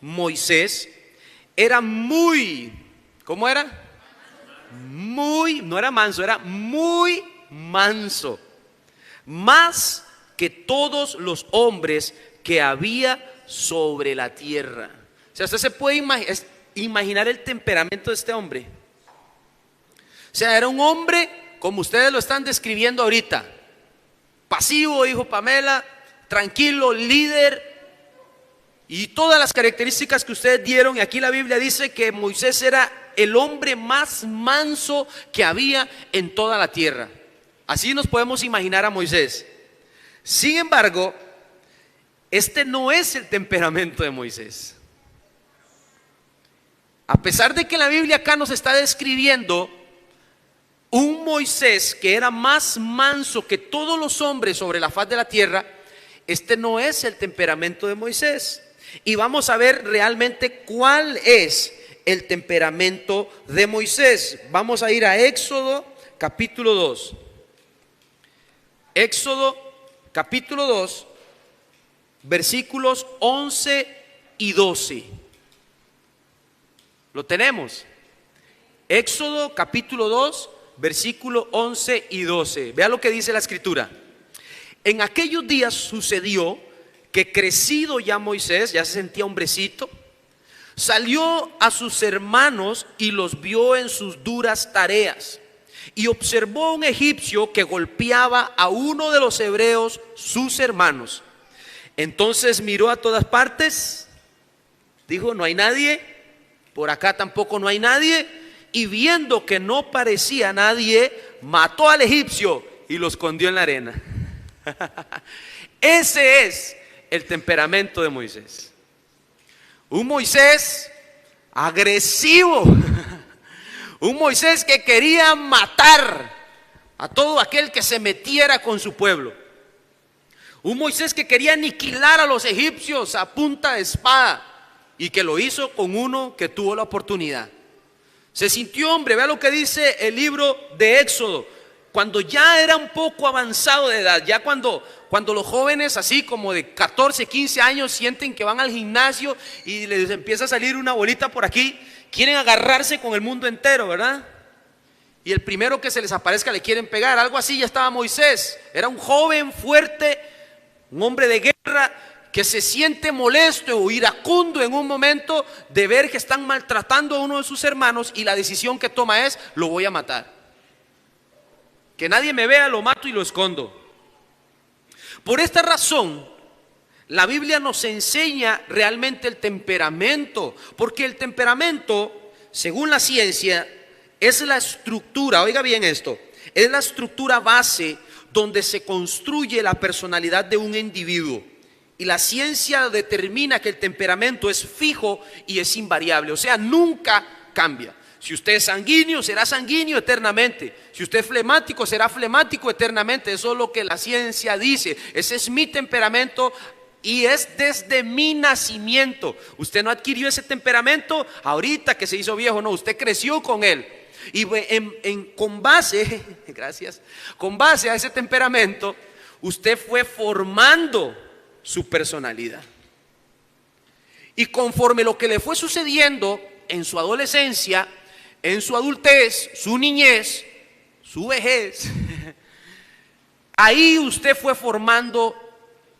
Moisés era muy, ¿cómo era? Muy, no era manso, era muy manso, más que todos los hombres que había sobre la tierra. O sea, usted se puede imaginar el temperamento de este hombre. O sea, era un hombre como ustedes lo están describiendo ahorita: pasivo, dijo Pamela, tranquilo, líder, y todas las características que ustedes dieron. Y aquí la Biblia dice que Moisés era el hombre más manso que había en toda la tierra. Así nos podemos imaginar a Moisés. Sin embargo, este no es el temperamento de Moisés. A pesar de que la Biblia acá nos está describiendo un Moisés que era más manso que todos los hombres sobre la faz de la tierra, este no es el temperamento de Moisés. Y vamos a ver realmente cuál es el temperamento de Moisés. Vamos a ir a Éxodo capítulo 2. Éxodo capítulo 2, versículos 11 y 12. ¿Lo tenemos? Éxodo capítulo 2, versículo 11 y 12. Vea lo que dice la escritura. En aquellos días sucedió que, crecido ya Moisés, ya se sentía hombrecito, salió a sus hermanos y los vio en sus duras tareas, y observó a un egipcio que golpeaba a uno de los hebreos, sus hermanos. Entonces miró a todas partes, dijo: no hay nadie, por acá tampoco no hay nadie, y viendo que no parecía nadie, mató al egipcio y lo escondió en la arena. Ese es el temperamento de Moisés. Un Moisés agresivo, un Moisés que quería matar a todo aquel que se metiera con su pueblo, un Moisés que quería aniquilar a los egipcios a punta de espada, y que lo hizo con uno que tuvo la oportunidad. Se sintió hombre. Vea lo que dice el libro de Éxodo, cuando ya era un poco avanzado de edad, ya cuando los jóvenes así como de 14, 15 años sienten que van al gimnasio y les empieza a salir una bolita por aquí, quieren agarrarse con el mundo entero, ¿verdad? Y el primero que se les aparezca le quieren pegar. Algo así ya estaba Moisés. Era un joven fuerte, un hombre de guerra, que se siente molesto o iracundo en un momento de ver que están maltratando a uno de sus hermanos, y la decisión que toma es: lo voy a matar. Que nadie me vea, lo mato y lo escondo. Por esta razón, la Biblia nos enseña realmente el temperamento, porque el temperamento, según la ciencia, es la estructura, oiga bien esto, es la estructura base donde se construye la personalidad de un individuo. Y la ciencia determina que el temperamento es fijo y es invariable, o sea, nunca cambia. Si usted es sanguíneo, será sanguíneo eternamente. Si usted es flemático, será flemático eternamente. Eso es lo que la ciencia dice. Ese es mi temperamento y es desde mi nacimiento. Usted no adquirió ese temperamento ahorita que se hizo viejo, no, usted creció con él. Y con base, gracias, con base a ese temperamento, usted fue formando su personalidad. Y conforme lo que le fue sucediendo en su adolescencia, en su adultez, su niñez, su vejez, ahí usted fue formando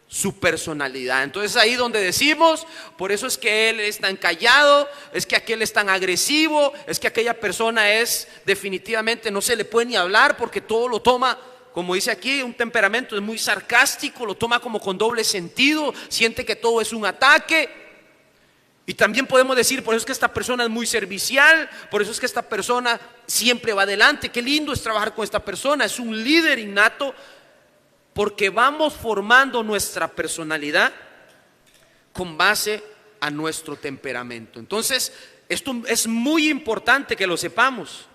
su personalidad. Entonces ahí donde decimos: por eso es que él es tan callado, es que aquel es tan agresivo, es que aquella persona es definitivamente, no se le puede ni hablar porque todo lo toma, como dice aquí, un temperamento es muy sarcástico, lo toma como con doble sentido, siente que todo es un ataque. Y también podemos decir: por eso es que esta persona es muy servicial, por eso es que esta persona siempre va adelante. Qué lindo es trabajar con esta persona, es un líder innato, porque vamos formando nuestra personalidad con base a nuestro temperamento. Entonces, esto es muy importante que lo sepamos,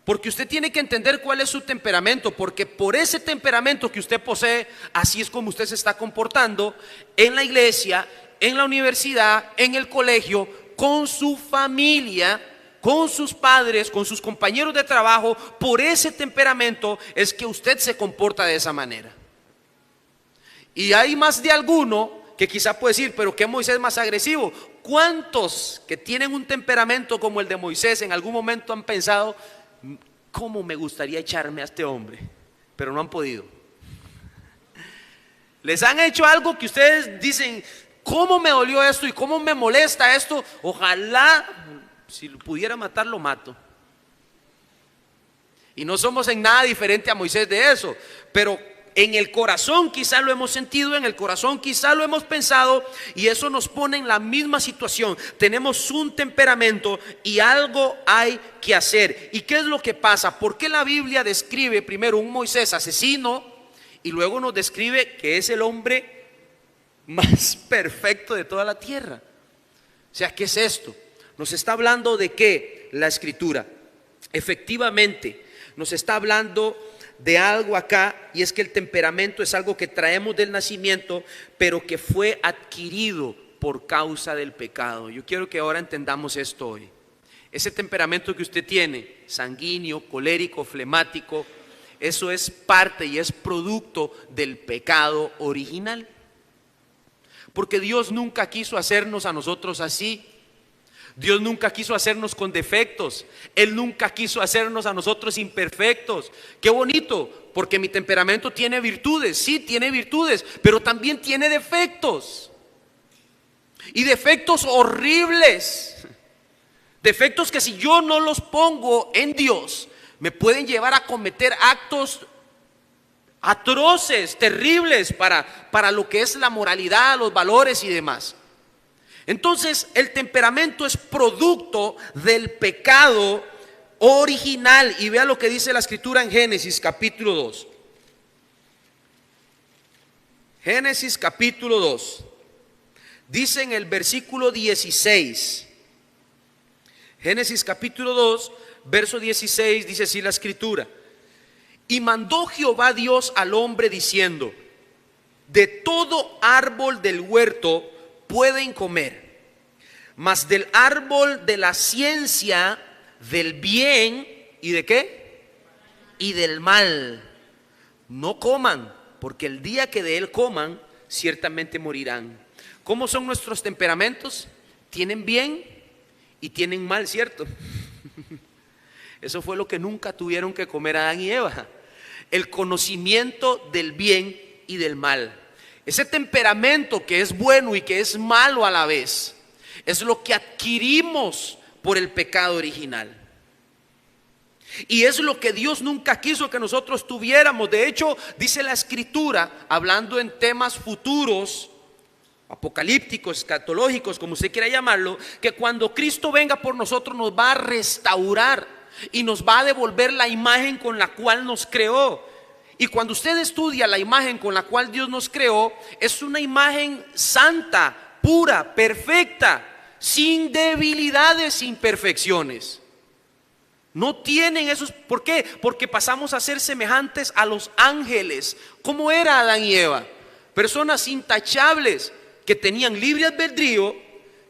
porque usted tiene que entender cuál es su temperamento, porque por ese temperamento que usted posee, así es como usted se está comportando en la iglesia, en la universidad, en el colegio, con su familia, con sus padres, con sus compañeros de trabajo. Por ese temperamento es que usted se comporta de esa manera. Y hay más de alguno que quizá puede decir: pero ¿qué Moisés más agresivo? ¿Cuántos que tienen un temperamento como el de Moisés en algún momento han pensado, cómo me gustaría echarme a este hombre? Pero no han podido. Les han hecho algo que ustedes dicen, ¿cómo me dolió esto y cómo me molesta esto? Ojalá, si lo pudiera matar, lo mato. Y no somos en nada diferente a Moisés de eso, pero en el corazón quizá lo hemos sentido, en el corazón quizá lo hemos pensado, y eso nos pone en la misma situación. Tenemos un temperamento y algo hay que hacer. ¿Y qué es lo que pasa? ¿Por qué la Biblia describe primero un Moisés asesino y luego nos describe que es el hombre más perfecto de toda la tierra? O sea, ¿qué es esto? Nos está hablando de que la Escritura efectivamente nos está hablando de algo acá, y es que el temperamento es algo que traemos del nacimiento, pero que fue adquirido por causa del pecado. Yo quiero que ahora entendamos esto hoy. Ese temperamento que usted tiene, sanguíneo, colérico, flemático, eso es parte y es producto del pecado original. Porque Dios nunca quiso hacernos a nosotros así. Dios nunca quiso hacernos con defectos. Él nunca quiso hacernos a nosotros imperfectos. Qué bonito, porque mi temperamento tiene virtudes. Sí, tiene virtudes, pero también tiene defectos. Y defectos horribles. Defectos que si yo no los pongo en Dios, me pueden llevar a cometer actos atroces, terribles para lo que es la moralidad, los valores y demás. Entonces el temperamento es producto del pecado original. Y vea lo que dice la Escritura en Génesis capítulo 2. Génesis capítulo 2. Dice en el versículo 16. Génesis capítulo 2, verso 16, dice así la Escritura: y mandó Jehová Dios al hombre diciendo: de todo árbol del huerto pueden comer, mas del árbol de la ciencia del bien y de qué, y del mal, no coman, porque el día que de él coman, ciertamente morirán. ¿Cómo son nuestros temperamentos? Tienen bien y tienen mal, ¿cierto? Eso fue lo que nunca tuvieron que comer Adán y Eva: el conocimiento del bien y del mal. Ese temperamento que es bueno y que es malo a la vez, es lo que adquirimos por el pecado original. Y es lo que Dios nunca quiso que nosotros tuviéramos. De hecho, dice la Escritura, hablando en temas futuros, apocalípticos, escatológicos, como usted quiera llamarlo, que cuando Cristo venga por nosotros nos va a restaurar y nos va a devolver la imagen con la cual nos creó. Y cuando usted estudia la imagen con la cual Dios nos creó, es una imagen santa, pura, perfecta, sin debilidades, sin imperfecciones. No tienen esos. ¿Por qué? Porque pasamos a ser semejantes a los ángeles. ¿Cómo era Adán y Eva? Personas intachables que tenían libre albedrío,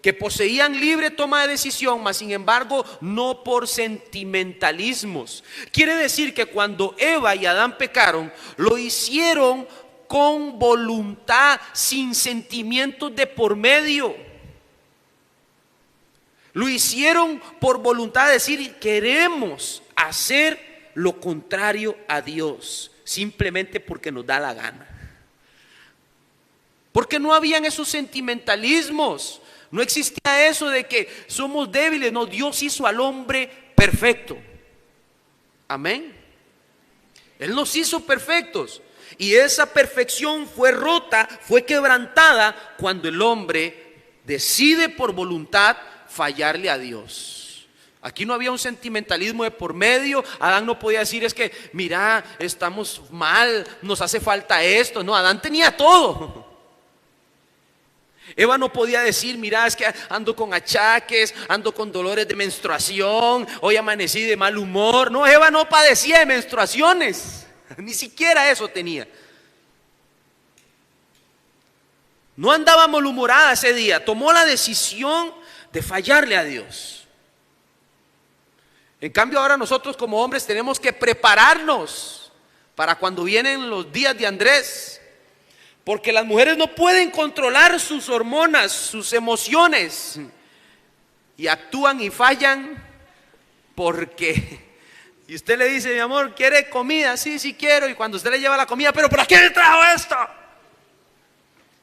que poseían libre toma de decisión, mas sin embargo no por sentimentalismos. Quiere decir que cuando Eva y Adán pecaron, lo hicieron con voluntad, sin sentimientos de por medio. Lo hicieron por voluntad de decir: queremos hacer lo contrario a Dios, simplemente porque nos da la gana. Porque no habían esos sentimentalismos. No existía eso de que somos débiles. No, Dios hizo al hombre perfecto. Amén. Él nos hizo perfectos. Y esa perfección fue rota, fue quebrantada cuando el hombre decide por voluntad fallarle a Dios. Aquí no había un sentimentalismo de por medio. Adán no podía decir: es que mira, estamos mal, nos hace falta esto. No, Adán tenía todo. Eva no podía decir: mira, es que ando con achaques, ando con dolores de menstruación, hoy amanecí de mal humor. No, Eva no padecía de menstruaciones, ni siquiera eso tenía. No andaba malhumorada ese día, tomó la decisión de fallarle a Dios. En cambio ahora nosotros como hombres tenemos que prepararnos para cuando vienen los días de Andrés, Porque las mujeres no pueden controlar sus hormonas, sus emociones, y actúan y fallan porque... Y usted le dice: mi amor, ¿quiere comida? Sí, sí quiero. Y cuando usted le lleva la comida: ¿pero para qué le trajo esto?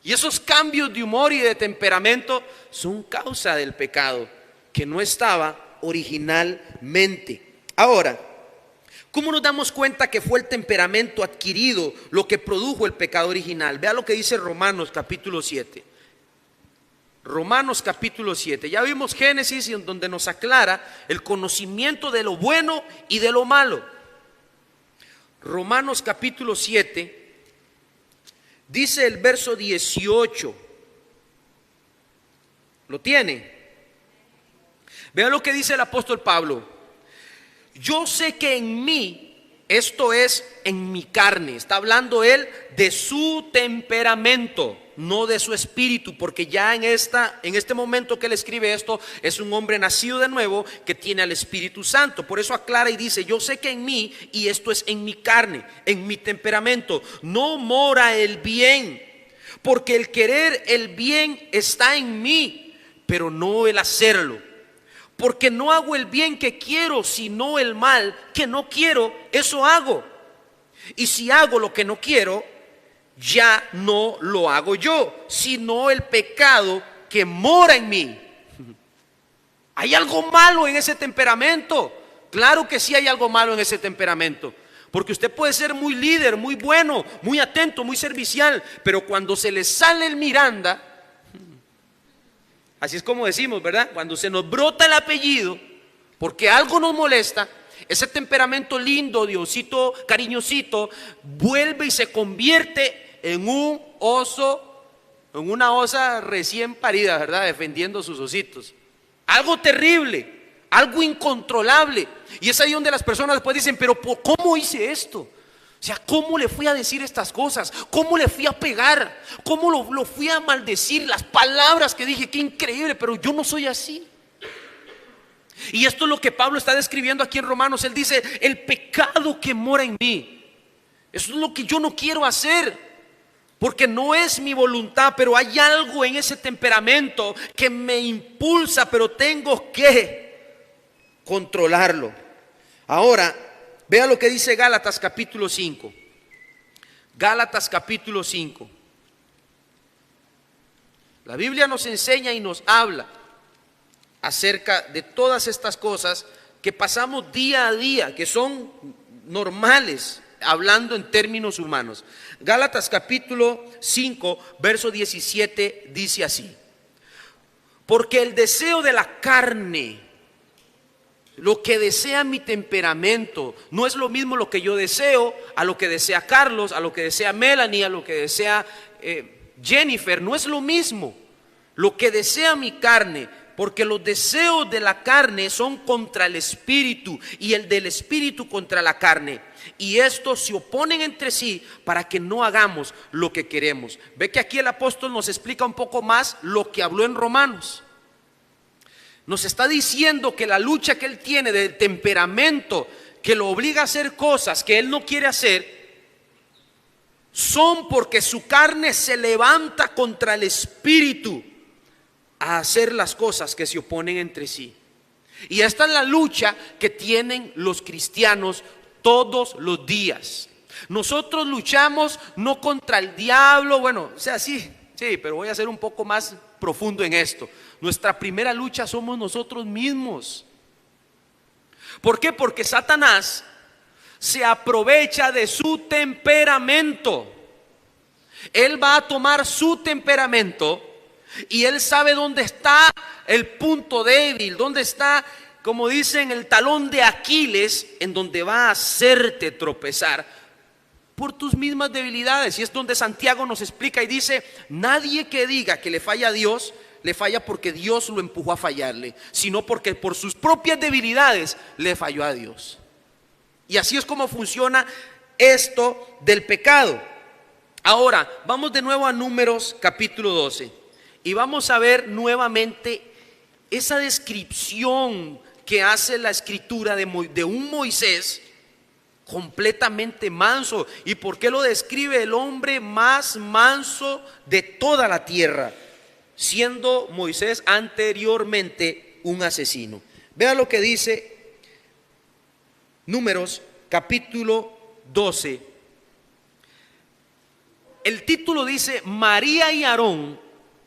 Y esos cambios de humor y de temperamento son causa del pecado que no estaba originalmente. Ahora, ¿cómo nos damos cuenta que fue el temperamento adquirido lo que produjo el pecado original? Vea lo que dice Romanos capítulo 7. Romanos capítulo 7. Ya vimos Génesis, en donde nos aclara el conocimiento de lo bueno y de lo malo. Romanos capítulo 7 dice el verso 18. ¿Lo tiene? Vea lo que dice el apóstol Pablo: yo sé que en mí, esto es, en mi carne, está hablando él de su temperamento, no de su espíritu, porque ya en este momento que él escribe esto, es un hombre nacido de nuevo que tiene al Espíritu Santo. Por eso aclara y dice: yo sé que en mí, y esto es en mi carne, en mi temperamento, no mora el bien, porque el querer el bien está en mí, pero no el hacerlo. Porque no hago el bien que quiero, sino el mal que no quiero, eso hago. Y si hago lo que no quiero, ya no lo hago yo, sino el pecado que mora en mí. ¿Hay algo malo en ese temperamento? Claro que sí hay algo malo en ese temperamento. Porque usted puede ser muy líder, muy bueno, muy atento, muy servicial, pero cuando se le sale el Miranda, así es como decimos, ¿verdad? Cuando se nos brota el apellido, porque algo nos molesta, ese temperamento lindo, diosito, cariñosito, vuelve y se convierte en un oso, en una osa recién parida, ¿verdad? Defendiendo sus ositos. Algo terrible, algo incontrolable. Y es ahí donde las personas después dicen: pero ¿cómo hice esto? O sea, ¿cómo le fui a decir estas cosas? ¿Cómo le fui a pegar? ¿Cómo lo fui a maldecir? Las palabras que dije, qué increíble, pero yo no soy así. Y esto es lo que Pablo está describiendo aquí en Romanos. Él dice: el pecado que mora en mí, eso es lo que yo no quiero hacer, porque no es mi voluntad, pero hay algo en ese temperamento que me impulsa, pero tengo que controlarlo. Ahora, vea lo que dice Gálatas capítulo 5. Gálatas capítulo 5. La Biblia nos enseña y nos habla acerca de todas estas cosas que pasamos día a día, que son normales, hablando en términos humanos. Gálatas capítulo 5, verso 17 dice así: porque el deseo de la carne, lo que desea mi temperamento, no es lo mismo lo que yo deseo a lo que desea Carlos, a lo que desea Melanie, a lo que desea Jennifer. No es lo mismo lo que desea mi carne, porque los deseos de la carne son contra el espíritu, y el del espíritu contra la carne, y estos se oponen entre sí para que no hagamos lo que queremos. Ve que aquí el apóstol nos explica un poco más lo que habló en Romanos. Nos está diciendo que la lucha que él tiene de temperamento, que lo obliga a hacer cosas que él no quiere hacer, son porque su carne se levanta contra el espíritu a hacer las cosas que se oponen entre sí. Y esta es la lucha que tienen los cristianos todos los días. Nosotros luchamos no contra el diablo, bueno, o sea, sí, pero voy a ser un poco más profundo en esto. Nuestra primera lucha somos nosotros mismos. ¿Por qué? Porque Satanás se aprovecha de su temperamento. Él va a tomar su temperamento y él sabe dónde está el punto débil, dónde está, como dicen, el talón de Aquiles, en donde va a hacerte tropezar por tus mismas debilidades. Y es donde Santiago nos explica y dice: nadie que diga que le falla a Dios, le falla porque Dios lo empujó a fallarle, sino porque por sus propias debilidades le falló a Dios. Y así es como funciona esto del pecado. Ahora, vamos de nuevo a Números capítulo 12 y vamos a ver nuevamente esa descripción que hace la escritura de un Moisés completamente manso. ¿Y por qué lo describe el hombre más manso de toda la tierra? Siendo Moisés anteriormente un asesino. Vea lo que dice Números capítulo 12. El título dice: María y Aarón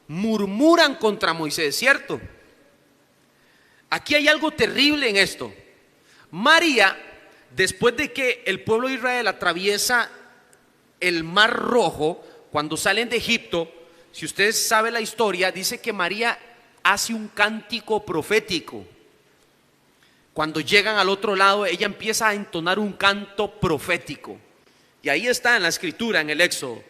murmuran contra Moisés, ¿cierto? Aquí hay algo terrible en esto. María, después de que el pueblo de Israel atraviesa el Mar Rojo, cuando salen de Egipto, si ustedes saben la historia, dice que María hace un cántico profético. Cuando llegan al otro lado, ella empieza a entonar un canto profético. Y ahí está en la escritura, en el Éxodo.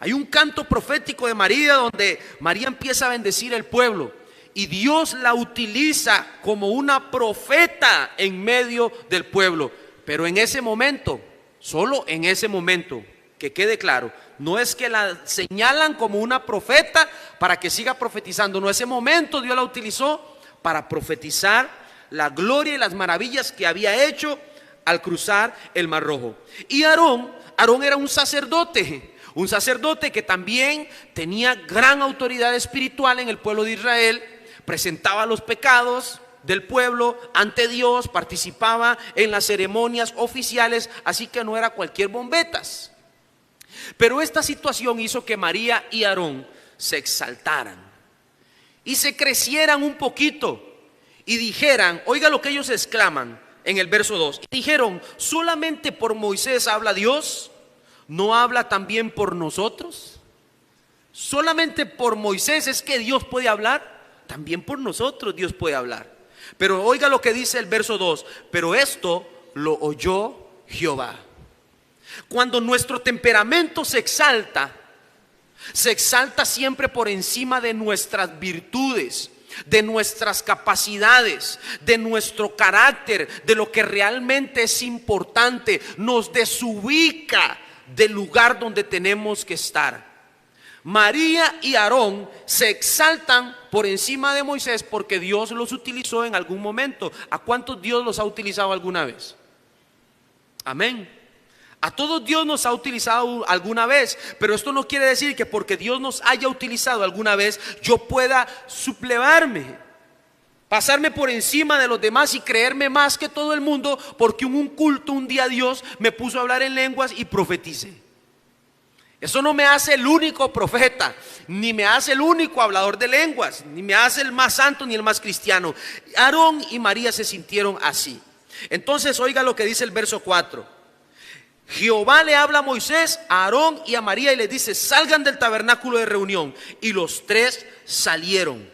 Hay un canto profético de María donde María empieza a bendecir el pueblo. Y Dios la utiliza como una profeta en medio del pueblo. Pero en ese momento, solo en ese momento, que quede claro, no es que la señalan como una profeta para que siga profetizando. No, ese momento Dios la utilizó para profetizar la gloria y las maravillas que había hecho al cruzar el Mar Rojo. Y Aarón era un sacerdote que también tenía gran autoridad espiritual en el pueblo de Israel. Presentaba los pecados del pueblo ante Dios, participaba en las ceremonias oficiales, así que no era cualquier bombetas. Pero esta situación hizo que María y Aarón se exaltaran y se crecieran un poquito y dijeran, oiga lo que ellos exclaman en el verso 2, y dijeron: ¿solamente por Moisés habla Dios? ¿No habla también por nosotros? ¿Solamente por Moisés es que Dios puede hablar? También por nosotros Dios puede hablar. Pero oiga lo que dice el verso 2: pero esto lo oyó Jehová. Cuando nuestro temperamento se exalta siempre por encima de nuestras virtudes, de nuestras capacidades, de nuestro carácter, de lo que realmente es importante. Nos desubica del lugar donde tenemos que estar. María y Aarón se exaltan por encima de Moisés porque Dios los utilizó en algún momento. ¿A cuántos Dios los ha utilizado alguna vez? Amén. A todos Dios nos ha utilizado alguna vez, pero esto no quiere decir que porque Dios nos haya utilizado alguna vez yo pueda sublevarme, pasarme por encima de los demás y creerme más que todo el mundo porque en un culto un día Dios me puso a hablar en lenguas y profeticé. Eso no me hace el único profeta, ni me hace el único hablador de lenguas, ni me hace el más santo ni el más cristiano. Aarón y María se sintieron así. Entonces oiga lo que dice el verso 4. Jehová le habla a Moisés, a Aarón y a María y les dice: salgan del tabernáculo de reunión. Y los tres salieron.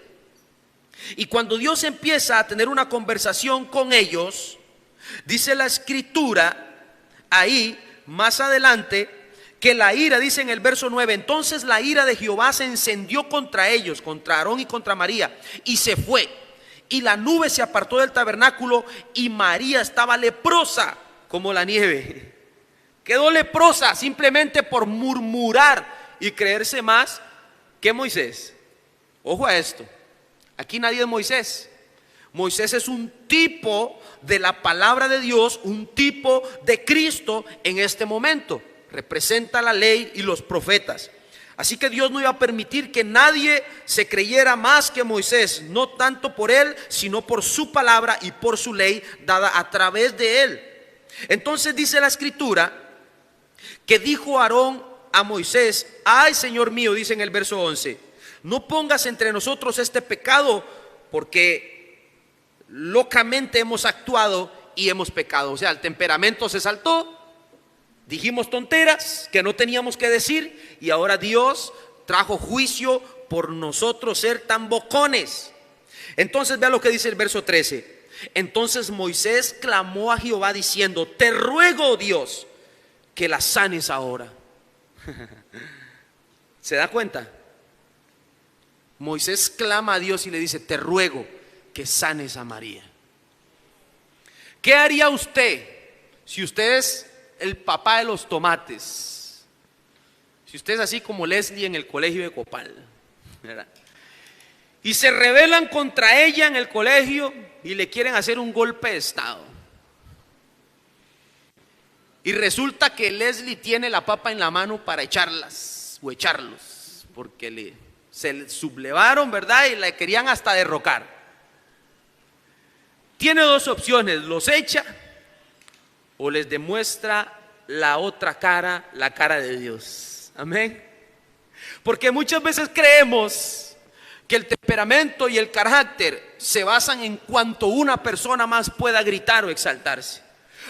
Y cuando Dios empieza a tener una conversación con ellos, dice la escritura ahí más adelante que la ira, dice en el verso 9, entonces la ira de Jehová se encendió contra ellos, contra Aarón y contra María, y se fue. Y la nube se apartó del tabernáculo y María estaba leprosa como la nieve. Quedó leprosa simplemente por murmurar y creerse más que Moisés. Ojo a esto, aquí nadie es Moisés. Moisés es un tipo de la palabra de Dios, un tipo de Cristo en este momento. Representa la ley y los profetas. Así que Dios no iba a permitir que nadie se creyera más que Moisés, no tanto por él, sino por su palabra y por su ley dada a través de él. Entonces dice la escritura que dijo Aarón a Moisés: ay, Señor mío, dice en el verso 11, no pongas entre nosotros este pecado, porque locamente hemos actuado y hemos pecado. O sea, el temperamento se saltó. Dijimos tonteras que no teníamos que decir y ahora Dios trajo juicio por nosotros ser tan bocones. Entonces vea lo que dice el verso 13. Entonces Moisés clamó a Jehová diciendo: te ruego, Dios, que la sanes ahora. ¿Se da cuenta? Moisés clama a Dios y le dice: te ruego que sanes a María. ¿Qué haría usted si usted es el papá de los tomates? Si usted es así como Leslie en el colegio de Copal, ¿verdad? Y se rebelan contra ella en el colegio y le quieren hacer un golpe de estado. Y resulta que Leslie tiene la papa en la mano para echarlas o echarlos, porque se le sublevaron, ¿verdad? Y la querían hasta derrocar. Tiene dos opciones: los echa o les demuestra la otra cara, la cara de Dios. Amén. Porque muchas veces creemos que el temperamento y el carácter se basan en cuanto una persona más pueda gritar o exaltarse,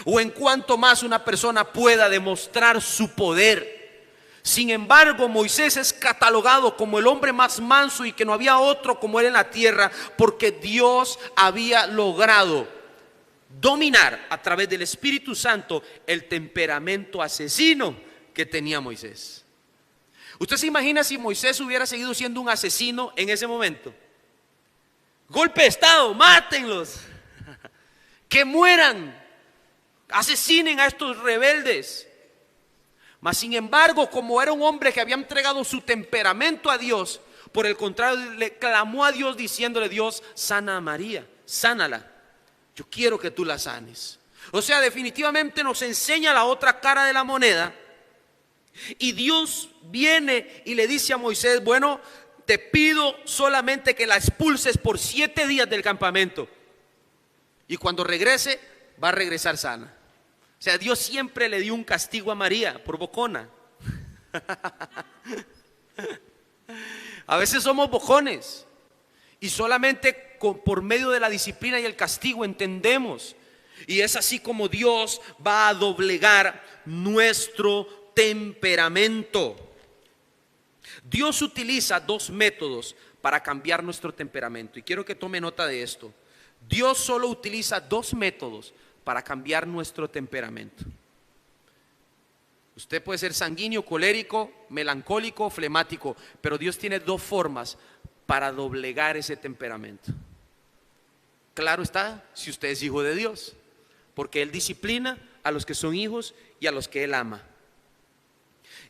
o en cuanto más una persona pueda demostrar su poder. Sin embargo, Moisés es catalogado como el hombre más manso y que no había otro como él en la tierra, porque Dios había logrado dominar a través del Espíritu Santo el temperamento asesino que tenía Moisés. ¿Usted se imagina si Moisés hubiera seguido siendo un asesino en ese momento? Golpe de estado, mátenlos, que mueran, asesinen a estos rebeldes. Mas sin embargo, como era un hombre que había entregado su temperamento a Dios, por el contrario, le clamó a Dios diciéndole: Dios, sana a María, sánala, yo quiero que tú la sanes. O sea, definitivamente nos enseña la otra cara de la moneda. Y Dios viene y le dice a Moisés: bueno, te pido solamente que la expulses por 7 días del campamento, y cuando regrese, va a regresar sana. O sea, Dios siempre le dio un castigo a María por bocona. A veces somos bocones y solamente por medio de la disciplina y el castigo entendemos. Y es así como Dios va a doblegar nuestro temperamento. Dios utiliza 2 métodos para cambiar nuestro temperamento, y quiero que tome nota de esto. Dios solo utiliza 2 métodos para cambiar nuestro temperamento. Usted puede ser sanguíneo, colérico, melancólico, flemático, pero Dios tiene 2 formas para doblegar ese temperamento. Claro está, si usted es hijo de Dios, porque Él disciplina a los que son hijos y a los que Él ama.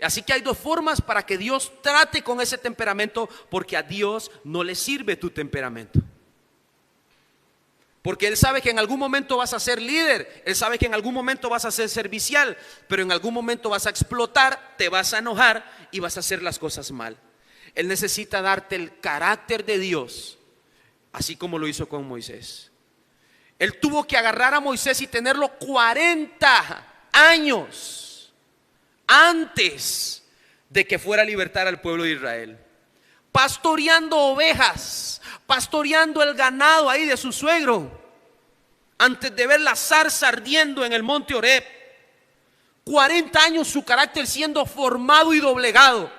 Así que hay 2 formas para que Dios trate con ese temperamento, porque a Dios no le sirve tu temperamento. Porque Él sabe que en algún momento vas a ser líder, Él sabe que en algún momento vas a ser servicial, pero en algún momento vas a explotar, te vas a enojar y vas a hacer las cosas mal. Él necesita darte el carácter de Dios, así como lo hizo con Moisés. Él tuvo que agarrar a Moisés y tenerlo 40 años antes de que fuera a libertar al pueblo de Israel, pastoreando ovejas, pastoreando el ganado ahí de su suegro, antes de ver la zarza ardiendo en el monte Horeb. 40 años su carácter siendo formado y doblegado,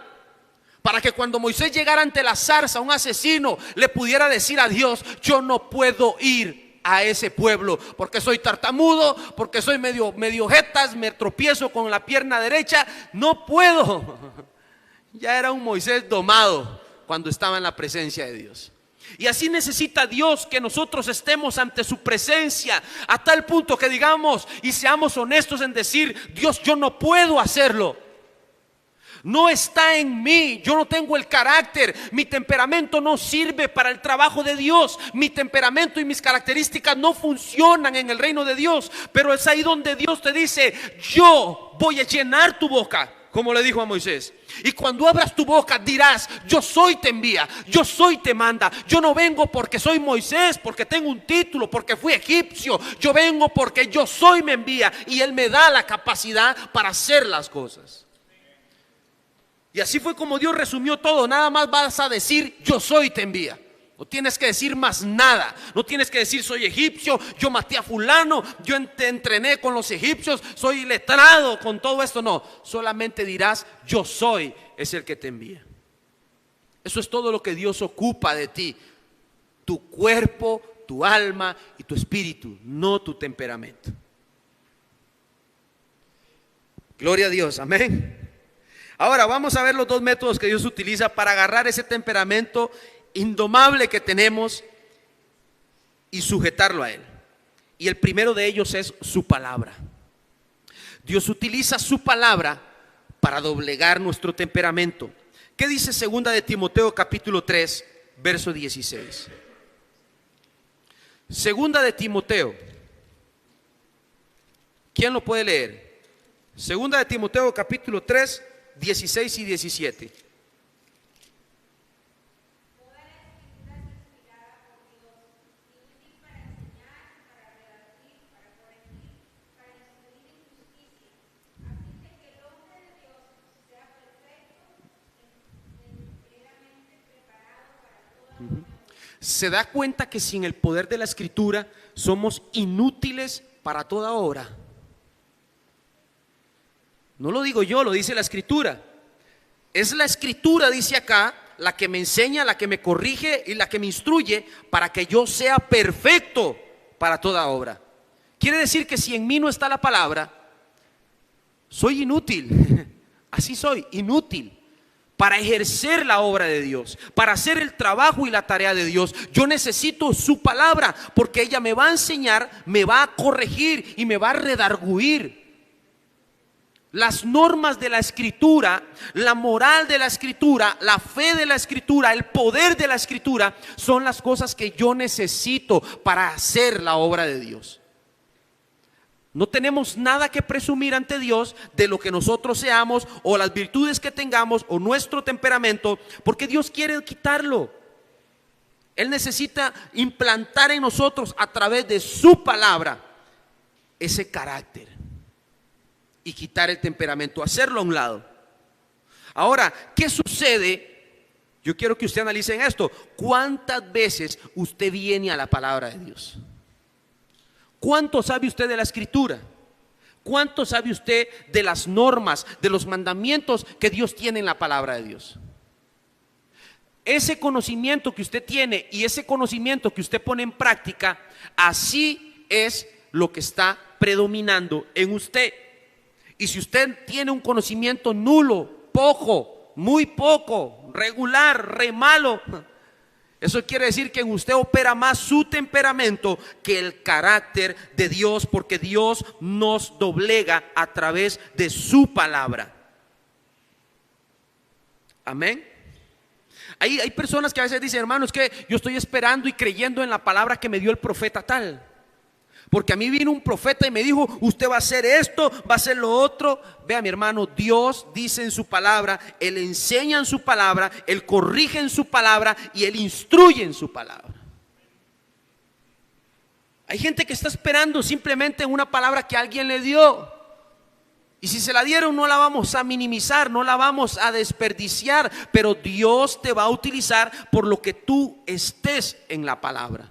para que cuando Moisés llegara ante la zarza, un asesino le pudiera decir a Dios: yo no puedo ir a ese pueblo porque soy tartamudo, porque soy medio jetas, me tropiezo con la pierna derecha, no puedo. Ya era un Moisés domado cuando estaba en la presencia de Dios. Y así necesita Dios que nosotros estemos ante su presencia, a tal punto que digamos y seamos honestos en decir: Dios, yo no puedo hacerlo, no está en mí, yo no tengo el carácter, mi temperamento no sirve para el trabajo de Dios, mi temperamento y mis características no funcionan en el reino de Dios. Pero es ahí donde Dios te dice: yo voy a llenar tu boca, como le dijo a Moisés. Y cuando abras tu boca dirás: yo soy te envía, yo soy te manda. Yo no vengo porque soy Moisés, porque tengo un título, porque fui egipcio. Yo vengo porque yo soy me envía, y Él me da la capacidad para hacer las cosas. Y así fue como Dios resumió todo. Nada más vas a decir: yo soy te envía. No tienes que decir más nada. No tienes que decir: soy egipcio, yo maté a fulano, yo te entrené con los egipcios, soy letrado con todo esto. No, solamente dirás: yo soy es el que te envía. Eso es todo lo que Dios ocupa de ti: tu cuerpo, tu alma y tu espíritu, no tu temperamento. Gloria a Dios, amén. Ahora vamos a ver los 2 métodos que Dios utiliza para agarrar ese temperamento indomable que tenemos y sujetarlo a Él. Y el primero de ellos es su palabra. Dios utiliza su palabra para doblegar nuestro temperamento. ¿Qué dice 2 de Timoteo capítulo 3 verso 16? 2 de Timoteo, ¿quién lo puede leer? Segunda de Timoteo capítulo 3, 16 y 17. ¿Se da cuenta que sin el poder de la Escritura somos inútiles para toda obra? No lo digo yo, lo dice la Escritura. Es la Escritura, dice acá, la que me enseña, la que me corrige y la que me instruye para que yo sea perfecto para toda obra. Quiere decir que si en mí no está la palabra, soy inútil. Así soy, inútil. Para ejercer la obra de Dios, para hacer el trabajo y la tarea de Dios, yo necesito su palabra, porque ella me va a enseñar, me va a corregir y me va a redarguir. Las normas de la Escritura, la moral de la Escritura, la fe de la Escritura, el poder de la Escritura son las cosas que yo necesito para hacer la obra de Dios. No tenemos nada que presumir ante Dios de lo que nosotros seamos o las virtudes que tengamos o nuestro temperamento, porque Dios quiere quitarlo. Él necesita implantar en nosotros a través de su palabra ese carácter y quitar el temperamento, hacerlo a un lado. Ahora, ¿qué sucede? Yo quiero que usted analice esto. ¿Cuántas veces usted viene a la palabra de Dios? ¿Cuánto sabe usted de la Escritura? ¿Cuánto sabe usted de las normas, de los mandamientos que Dios tiene en la palabra de Dios? Ese conocimiento que usted tiene y ese conocimiento que usted pone en práctica, así es lo que está predominando en usted. Y si usted tiene un conocimiento nulo, poco, muy poco, regular, re malo, eso quiere decir que en usted opera más su temperamento que el carácter de Dios, porque Dios nos doblega a través de su palabra. Amén. Hay personas que a veces dicen, hermano, es que yo estoy esperando y creyendo en la palabra que me dio el profeta tal. Porque a mí vino un profeta y me dijo, usted va a hacer esto, va a hacer lo otro. Vea, mi hermano, Dios dice en su palabra, Él enseña en su palabra, Él corrige en su palabra y Él instruye en su palabra. Hay gente que está esperando simplemente en una palabra que alguien le dio. Y si se la dieron, no la vamos a minimizar, no la vamos a desperdiciar. Pero Dios te va a utilizar por lo que tú estés en la palabra.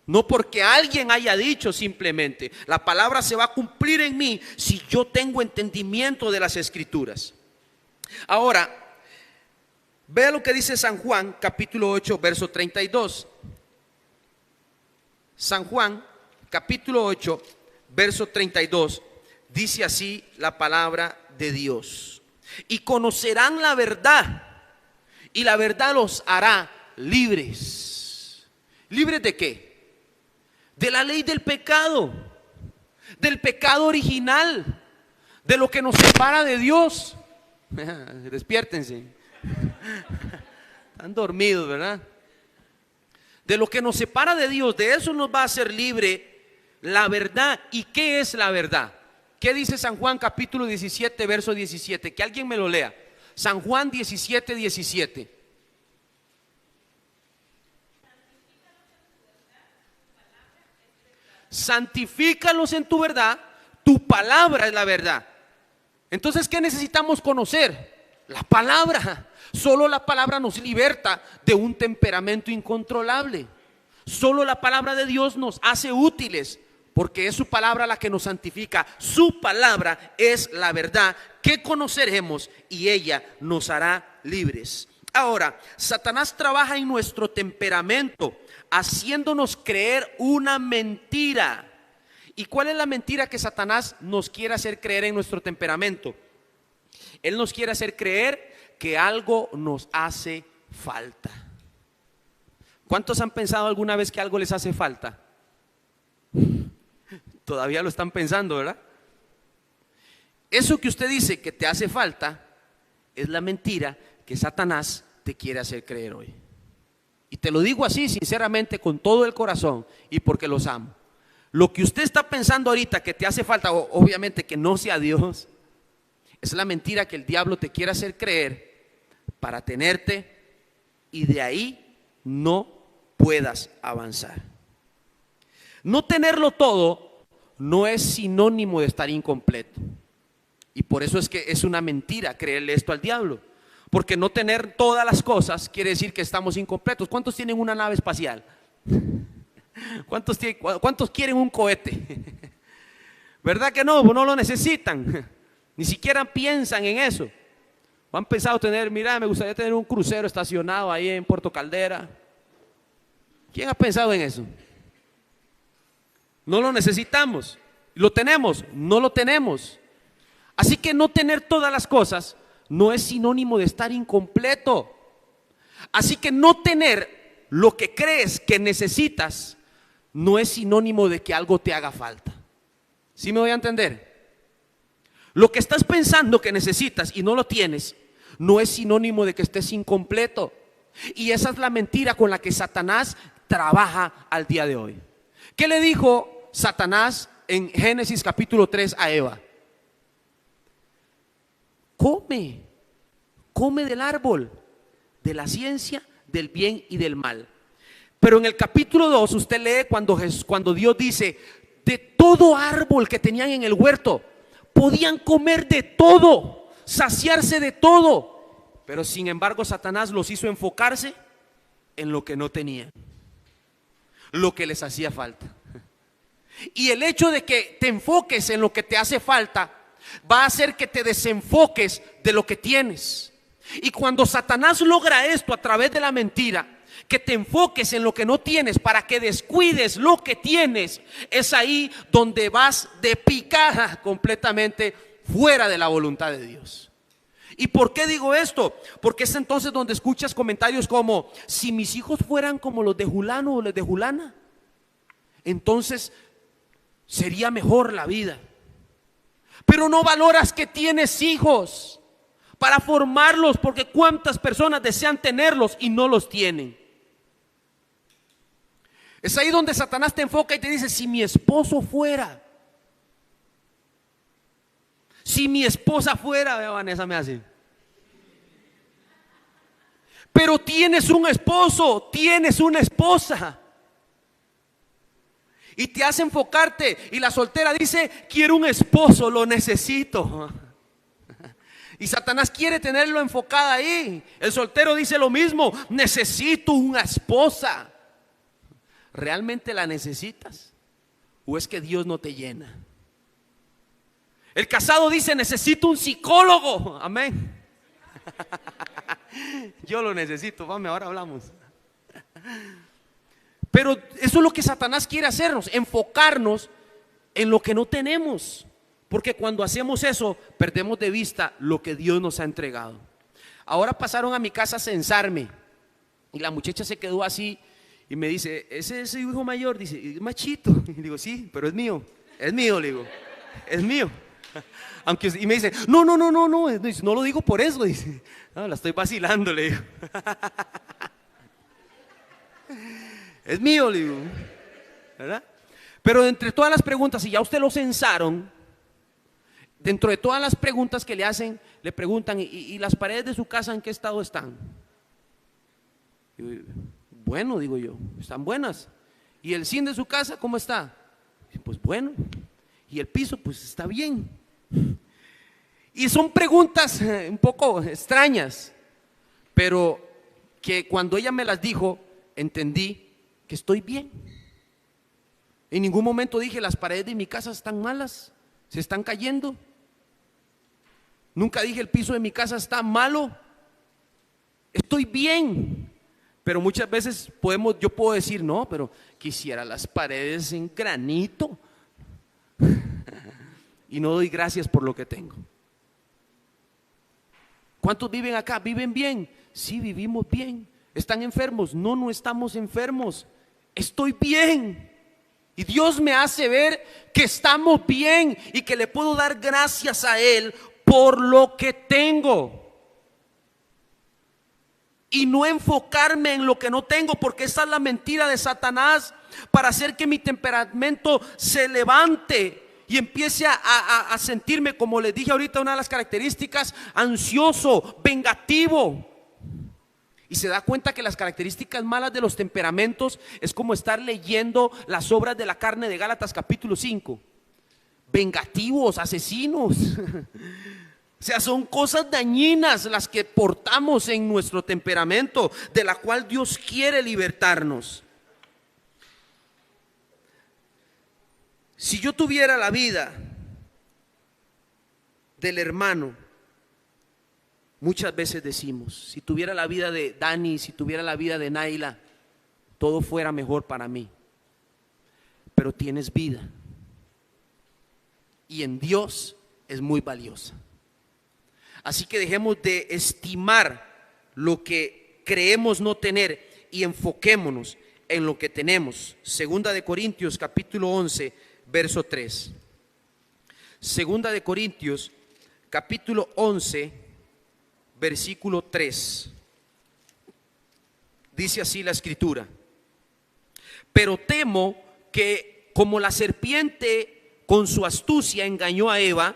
No porque alguien haya dicho simplemente. La palabra se va a cumplir en mí si yo tengo entendimiento de las Escrituras. Ahora, vea lo que dice San Juan, capítulo 8, verso 32. San Juan, capítulo 8, verso 32. Dice así la palabra de Dios. Y conocerán la verdad, y la verdad los hará libres. ¿Libres de qué? De la ley del pecado original, de lo que nos separa de Dios. Despiértense. Están dormidos, ¿verdad? De lo que nos separa de Dios, de eso nos va a hacer libre la verdad. ¿Y qué es la verdad? ¿Qué dice San Juan capítulo 17, verso 17? Que alguien me lo lea. San Juan 17, 17. Santifícalos en tu verdad, tu palabra es la verdad. Entonces, ¿qué necesitamos conocer? La palabra. Solo la palabra nos liberta de un temperamento incontrolable. Solo la palabra de Dios nos hace útiles, porque es su palabra la que nos santifica. Su palabra es la verdad que conoceremos y ella nos hará libres. Ahora, Satanás trabaja en nuestro temperamento, haciéndonos creer una mentira. ¿Y cuál es la mentira que Satanás nos quiere hacer creer en nuestro temperamento? Él nos quiere hacer creer que algo nos hace falta. ¿Cuántos han pensado alguna vez que algo les hace falta? Todavía lo están pensando, ¿verdad? Eso que usted dice que te hace falta es la mentira que Satanás te quiere hacer creer hoy. Y te lo digo así sinceramente, con todo el corazón y porque los amo. Lo que usted está pensando ahorita que te hace falta, obviamente que no sea Dios, es la mentira que el diablo te quiere hacer creer para tenerte y de ahí no puedas avanzar. No tenerlo todo no es sinónimo de estar incompleto. Y por eso es que es una mentira creerle esto al diablo. Porque no tener todas las cosas quiere decir que estamos incompletos. ¿Cuántos tienen una nave espacial? ¿Cuántos quieren un cohete? ¿Verdad que no? No lo necesitan. Ni siquiera piensan en eso. Han pensado tener, mira, me gustaría tener un crucero estacionado ahí en Puerto Caldera. ¿Quién ha pensado en eso? No lo necesitamos. ¿Lo tenemos? No lo tenemos. Así que no tener todas las cosas no es sinónimo de estar incompleto. Así que no tener lo que crees que necesitas no es sinónimo de que algo te haga falta. ¿Sí me voy a entender? Lo que estás pensando que necesitas y no lo tienes no es sinónimo de que estés incompleto. Y esa es la mentira con la que Satanás trabaja al día de hoy. ¿Qué le dijo Satanás en Génesis capítulo 3 a Eva? Come del árbol de la ciencia del bien y del mal. Pero en el capítulo 2 usted lee cuando Dios dice, de todo árbol que tenían en el huerto, podían comer de todo, saciarse de todo. Pero sin embargo Satanás los hizo enfocarse en lo que no tenían, lo que les hacía falta. Y el hecho de que te enfoques en lo que te hace falta va a hacer que te desenfoques de lo que tienes. Y cuando Satanás logra esto a través de la mentira, que te enfoques en lo que no tienes para que descuides lo que tienes, es ahí donde vas de picada completamente fuera de la voluntad de Dios. ¿Y por qué digo esto? Porque es entonces donde escuchas comentarios como, si mis hijos fueran como los de Julano o los de Julana, entonces sería mejor la vida. Pero no valoras que tienes hijos para formarlos, porque cuántas personas desean tenerlos y no los tienen. Es ahí donde Satanás te enfoca y te dice, si mi esposo fuera, si mi esposa fuera, vea, Vanessa me hace. Pero tienes un esposo, tienes una esposa. Y te hace enfocarte. Y la soltera dice, quiero un esposo, lo necesito. Y Satanás quiere tenerlo enfocada ahí. El soltero dice lo mismo, necesito una esposa. ¿Realmente la necesitas? ¿O es que Dios no te llena? El casado dice, necesito un psicólogo. Amén. Yo lo necesito, vamos, ahora hablamos. Pero eso es lo que Satanás quiere hacernos, enfocarnos en lo que no tenemos. Porque cuando hacemos eso, perdemos de vista lo que Dios nos ha entregado. Ahora pasaron a mi casa a censarme. Y la muchacha se quedó así y me dice, ese es su hijo mayor. Dice, machito. Y digo, sí, pero es mío, le digo, es mío. Y me dice, no lo digo por eso. Dice, no, la estoy vacilando, le digo. Es mío, le digo, ¿verdad? Pero entre todas las preguntas, si ya usted lo censaron, dentro de todas las preguntas que le hacen, le preguntan, ¿y las paredes de su casa en qué estado están? Y, bueno, digo yo, están buenas. ¿Y el zinc de su casa cómo está? Pues bueno. ¿Y el piso? Pues está bien. Y son preguntas un poco extrañas, pero que cuando ella me las dijo, entendí que estoy bien. En ningún momento dije, las paredes de mi casa están malas, se están cayendo. Nunca dije, el piso de mi casa está malo. Estoy bien. Pero muchas veces yo puedo decir, no, pero quisiera las paredes en granito. Y no doy gracias por lo que tengo. ¿Cuántos viven acá? ¿Viven bien? Sí, vivimos bien. ¿Están enfermos? No, no estamos enfermos. Estoy bien. Y Dios me hace ver que estamos bien y que le puedo dar gracias a Él por lo que tengo. Y no enfocarme en lo que no tengo, porque esa es la mentira de Satanás. para hacer que mi temperamento se levante y empiece a sentirme, como les dije ahorita, una de las características, ansioso, vengativo. Y se da cuenta que las características malas de los temperamentos es como estar leyendo las obras de la carne de Gálatas capítulo 5. Vengativos, asesinos. O sea, son cosas dañinas las que portamos en nuestro temperamento, de la cual Dios quiere libertarnos. Si yo tuviera la vida del hermano, muchas veces decimos, si tuviera la vida de Dani, si tuviera la vida de Naila, todo fuera mejor para mí. Pero tienes vida. Y en Dios es muy valiosa. Así que dejemos de estimar lo que creemos no tener y enfoquémonos en lo que tenemos. Segunda de Corintios capítulo 11, verso 3. Segunda de Corintios capítulo 11, versículo 3. Dice así la escritura: pero temo que como la serpiente con su astucia engañó a Eva,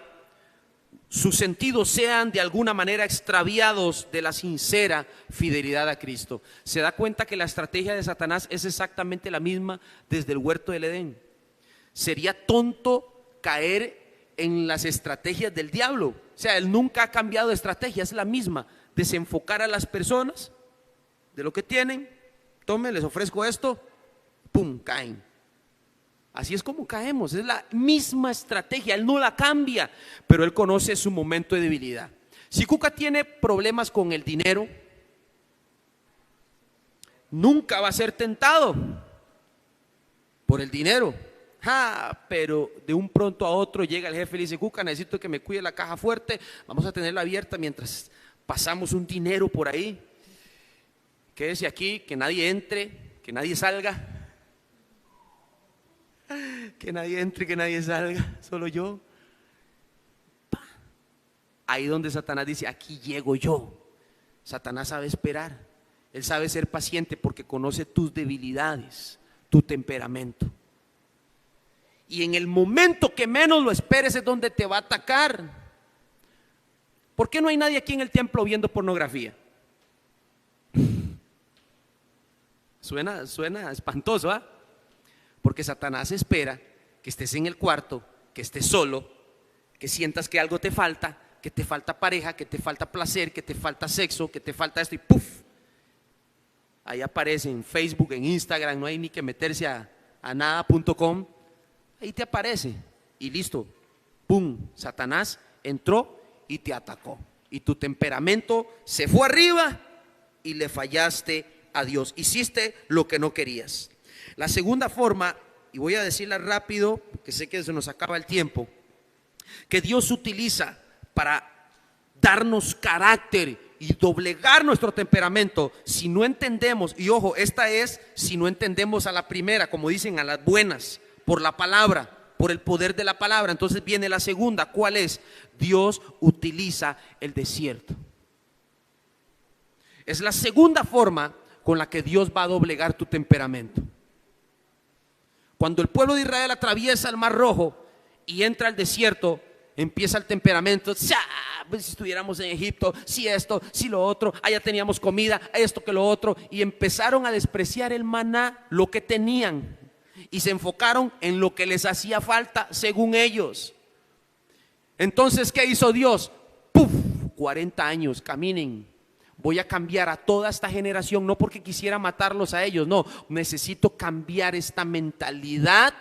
sus sentidos sean de alguna manera extraviados de la sincera fidelidad a Cristo. Se da cuenta que la estrategia de Satanás es exactamente la misma desde el huerto del Edén. Sería tonto caer en las estrategias del diablo. O sea, él nunca ha cambiado de estrategia, es la misma: desenfocar a las personas de lo que tienen. Tomen, les ofrezco esto, pum, caen. Así es como caemos, es la misma estrategia, él no la cambia, pero él conoce su momento de debilidad. Si Cuca tiene problemas con el dinero, nunca va a ser tentado por el dinero. Pero de un pronto a otro llega el jefe y le dice: Cuca, necesito que me cuide la caja fuerte, vamos a tenerla abierta mientras pasamos un dinero por ahí. Quédese aquí, que nadie entre, que nadie salga. Que nadie entre, que nadie salga, solo yo. Ahí donde Satanás dice: aquí llego yo. Satanás sabe esperar, él sabe ser paciente porque conoce tus debilidades, tu temperamento. Y en el momento que menos lo esperes es donde te va a atacar. ¿Por qué no hay nadie aquí en el templo viendo pornografía? Suena espantoso, ¿ah? Porque Satanás espera que estés en el cuarto, que estés solo, que sientas que algo te falta, que te falta pareja, que te falta placer, que te falta sexo, que te falta esto, y ¡puf! Ahí aparece en Facebook, en Instagram, no hay ni que meterse a nada.com. Ahí te aparece y listo, ¡pum! Satanás entró y te atacó. Y tu temperamento se fue arriba y le fallaste a Dios. Hiciste lo que no querías. La segunda forma, y voy a decirla rápido, que sé que se nos acaba el tiempo, que Dios utiliza para darnos carácter y doblegar nuestro temperamento, si no entendemos, y ojo, esta es si no entendemos a la primera, como dicen, a las buenas, por la palabra, por el poder de la palabra. Entonces viene la segunda, ¿cuál es? Dios utiliza el desierto. Es la segunda forma con la que Dios va a doblegar tu temperamento. Cuando el pueblo de Israel atraviesa el Mar Rojo y entra al desierto, empieza el temperamento. Pues si estuviéramos en Egipto, si esto, si lo otro, allá teníamos comida, esto que lo otro, y empezaron a despreciar el maná, lo que tenían, y se enfocaron en lo que les hacía falta según ellos. Entonces, ¿qué hizo Dios? ¡Puf! 40 años, caminen. Voy a cambiar a toda esta generación, no porque quisiera matarlos a ellos, no, necesito cambiar esta mentalidad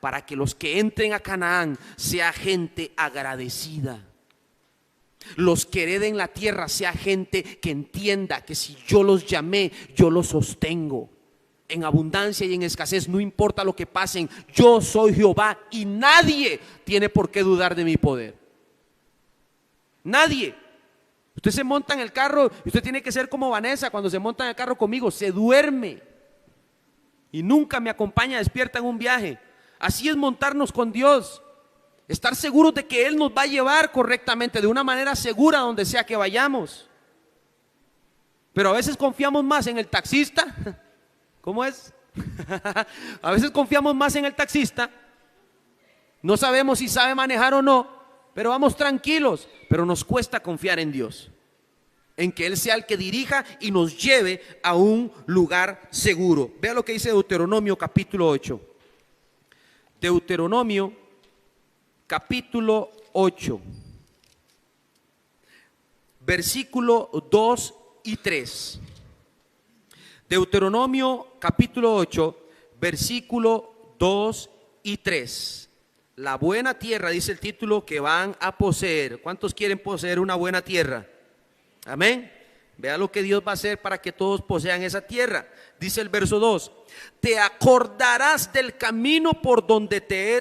para que los que entren a Canaán sea gente agradecida. Los que hereden la tierra sea gente que entienda que si yo los llamé, yo los sostengo. En abundancia y en escasez, no importa lo que pasen, yo soy Jehová y nadie tiene por qué dudar de mi poder. Nadie. Usted se monta en el carro y usted tiene que ser como Vanessa cuando se monta en el carro conmigo, se duerme y nunca me acompaña despierta en un viaje. Así es montarnos con Dios, estar seguros de que Él nos va a llevar correctamente, de una manera segura donde sea que vayamos. Pero a veces confiamos más en el taxista, ¿cómo es? A veces confiamos más en el taxista, no sabemos si sabe manejar o no, pero vamos tranquilos, pero nos cuesta confiar en Dios, en que Él sea el que dirija y nos lleve a un lugar seguro. Vea lo que dice Deuteronomio capítulo 8. Deuteronomio capítulo 8, versículo 2 y 3. Deuteronomio capítulo 8, versículo 2 y 3. La buena tierra, dice el título, que van a poseer. ¿Cuántos quieren poseer una buena tierra? Amén. Vea lo que Dios va a hacer para que todos posean esa tierra. Dice el verso 2: te acordarás del camino por donde te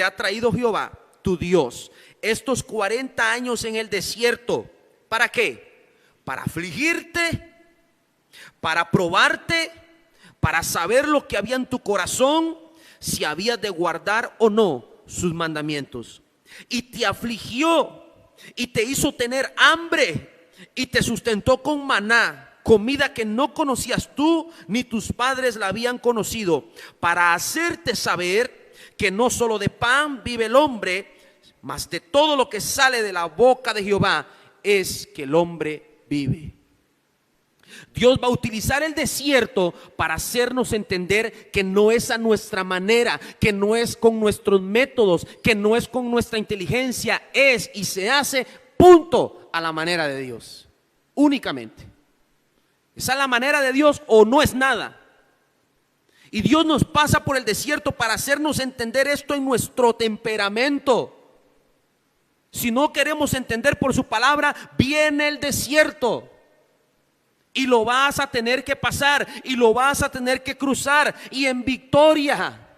ha traído Jehová, tu Dios, estos 40 años en el desierto. ¿Para qué? Para afligirte, para probarte, para saber lo que había en tu corazón, si habías de guardar o no sus mandamientos. Y te afligió y te hizo tener hambre y te sustentó con maná, comida que no conocías tú ni tus padres la habían conocido, para hacerte saber que no solo de pan vive el hombre, mas de todo lo que sale de la boca de Jehová es que el hombre vive. Dios va a utilizar el desierto para hacernos entender que no es a nuestra manera, que no es con nuestros métodos, que no es con nuestra inteligencia, es y se hace, punto, a la manera de Dios, únicamente. Esa es la manera de Dios o no es nada. Y Dios nos pasa por el desierto para hacernos entender esto en nuestro temperamento. Si no queremos entender por su palabra, viene el desierto. Y lo vas a tener que pasar y lo vas a tener que cruzar, y en victoria,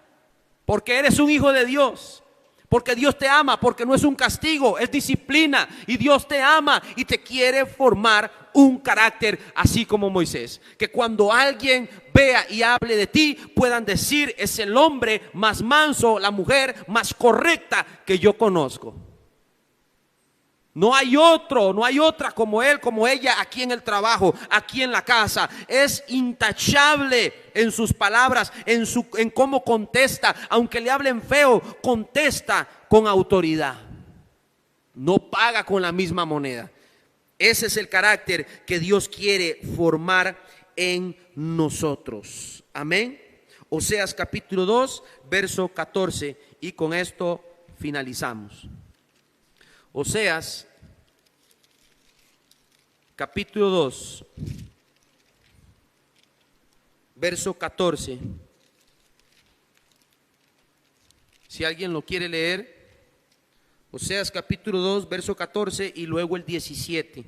porque eres un hijo de Dios, porque Dios te ama, porque no es un castigo, es disciplina, y Dios te ama y te quiere formar un carácter así como Moisés, que cuando alguien vea y hable de ti puedan decir: es el hombre más manso, la mujer más correcta que yo conozco. No hay otro, no hay otra como él, como ella, aquí en el trabajo, aquí en la casa. Es intachable en sus palabras, en cómo contesta. Aunque le hablen feo, contesta con autoridad. No paga con la misma moneda. Ese es el carácter que Dios quiere formar en nosotros. Amén. Oseas capítulo 2, verso 14. Y con esto finalizamos. Oseas capítulo 2, verso 14. Si alguien lo quiere leer, Oseas capítulo 2, verso 14 y luego el 17.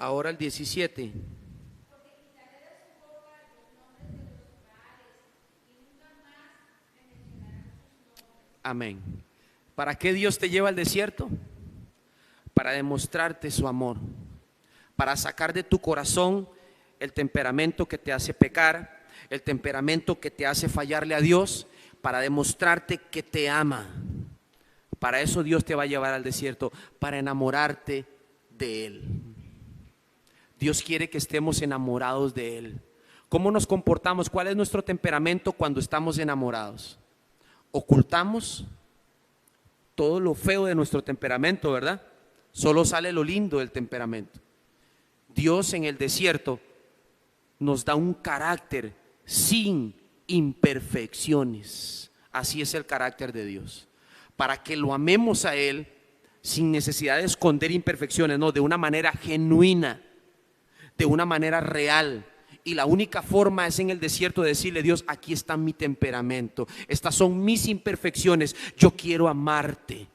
Ahora el 17. Amén. ¿Para qué Dios te lleva al desierto? Para demostrarte su amor, para sacar de tu corazón el temperamento que te hace pecar, el temperamento que te hace fallarle a Dios, para demostrarte que te ama. Para eso Dios te va a llevar al desierto, para enamorarte de Él. Dios quiere que estemos enamorados de Él. ¿Cómo nos comportamos? ¿Cuál es nuestro temperamento cuando estamos enamorados? Ocultamos todo lo feo de nuestro temperamento, ¿verdad? Solo sale lo lindo del temperamento. Dios en el desierto nos da un carácter sin imperfecciones. Así es el carácter de Dios. Para que lo amemos a Él sin necesidad de esconder imperfecciones, no, de una manera genuina, de una manera real. Y la única forma es en el desierto de decirle: Dios, aquí está mi temperamento, estas son mis imperfecciones, yo quiero amarte